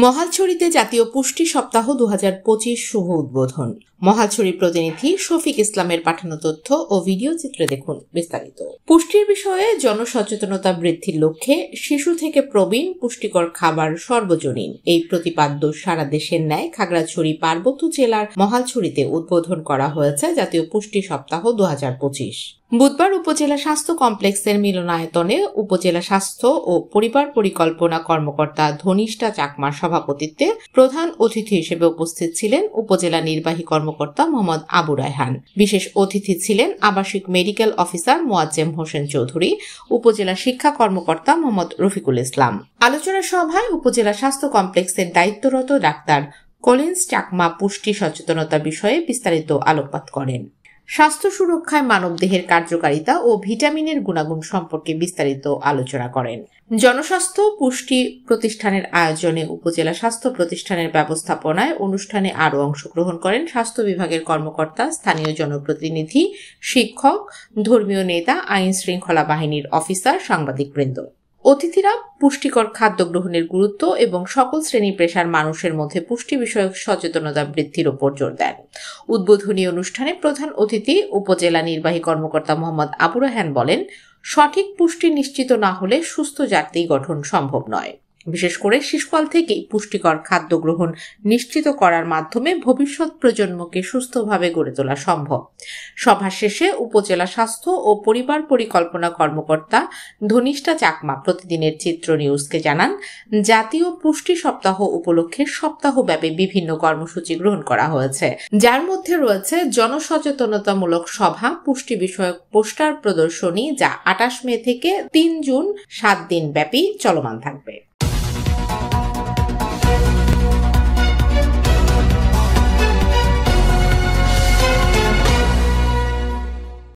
মহালছড়িতে জাতীয় পুষ্টি সপ্তাহ 2025 শুভ উদ্বোধন। মহালছড়ি প্রতিনিধি শফিক ইসলামের পাঠানো তথ্য ও ভিডিও চিত্রে দেখুন বিস্তারিত। পুষ্টির বিষয়ে জনসচেতনতা বৃদ্ধির লক্ষ্যে শিশু থেকে প্রবীণ পুষ্টিকর খাবার সর্বজনীন এই প্রতিপাদ্য সারা দেশের ন্যায় খাগড়াছড়ি পার্বত্য জেলার মহালছড়িতে উদ্বোধন করা হয়েছে জাতীয় পুষ্টি সপ্তাহ 2025। বুধবার উপজেলা স্বাস্থ্য কমপ্লেক্সের মিলনায়তনে উপজেলা স্বাস্থ্য ও পরিবার পরিকল্পনা কর্মকর্তা ধনিষ্ঠা চাকমার সভাপতিত্বে প্রধান অতিথি হিসেবে উপস্থিত ছিলেন উপজেলা নির্বাহী কর্মকর্তা মোহাম্মদ আবু রায়হান। বিশেষ অতিথি ছিলেন আবাসিক মেডিকেল অফিসার মোয়াজ্জেম হোসেন চৌধুরী, উপজেলা শিক্ষা কর্মকর্তা মোহাম্মদ রফিকুল ইসলাম। আলোচনা সভায় উপজেলা স্বাস্থ্য কমপ্লেক্সের দায়িত্বরত ডাক্তার কলিন্স চাকমা পুষ্টি সচেতনতা বিষয়ে বিস্তারিত আলোকপাত করেন। স্বাস্থ্য সুরক্ষায় মানবদেহের কার্যকারিতা ও ভিটামিনের গুণাগুণ সম্পর্কে বিস্তারিত আলোচনা করেন। জনস্বাস্থ্য পুষ্টি প্রতিষ্ঠানের আয়োজনে উপজেলা স্বাস্থ্য প্রতিষ্ঠানের ব্যবস্থাপনায় অনুষ্ঠানে আরও অংশগ্রহণ করেন স্বাস্থ্য বিভাগের কর্মকর্তা, স্থানীয় জনপ্রতিনিধি, শিক্ষক, ধর্মীয় নেতা, আইন শৃঙ্খলা বাহিনীর অফিসার, সাংবাদিকবৃন্দ। অতিথিরা পুষ্টিকর খাদ্য গ্রহণের গুরুত্ব এবং সকল শ্রেণী পেশার মানুষের মধ্যে পুষ্টি বিষয়ক সচেতনতা বৃদ্ধির উপর জোর দেন। উদ্বোধনী অনুষ্ঠানে প্রধান অতিথি উপজেলা নির্বাহী কর্মকর্তা মোহাম্মদ আবু রায়হান বলেন, সঠিক পুষ্টি নিশ্চিত না হলে সুস্থ জাতি গঠন সম্ভব নয়। বিশেষ করে শিশুকাল থেকেই পুষ্টিকর খাদ্য গ্রহণ নিশ্চিত করার মাধ্যমে ভবিষ্যৎ প্রজন্মকে সুস্থভাবে গড়ে তোলা সম্ভব। সভা শেষে উপজেলা স্বাস্থ্য ও পরিবার পরিকল্পনা কর্মকর্তা ধনিষ্ঠা চাকমা প্রতিদিনের চিত্র নিউজকে জানান, জাতীয় পুষ্টি সপ্তাহ উপলক্ষে সপ্তাহব্যাপী বিভিন্ন কর্মসূচি গ্রহণ করা হয়েছে, যার মধ্যে রয়েছে জনসচেতনতামূলক সভা, পুষ্টি বিষয়ক পোস্টার প্রদর্শনী, যা 28 মে থেকে 3 জুন 7 দিন ব্যাপী চলমান থাকবে।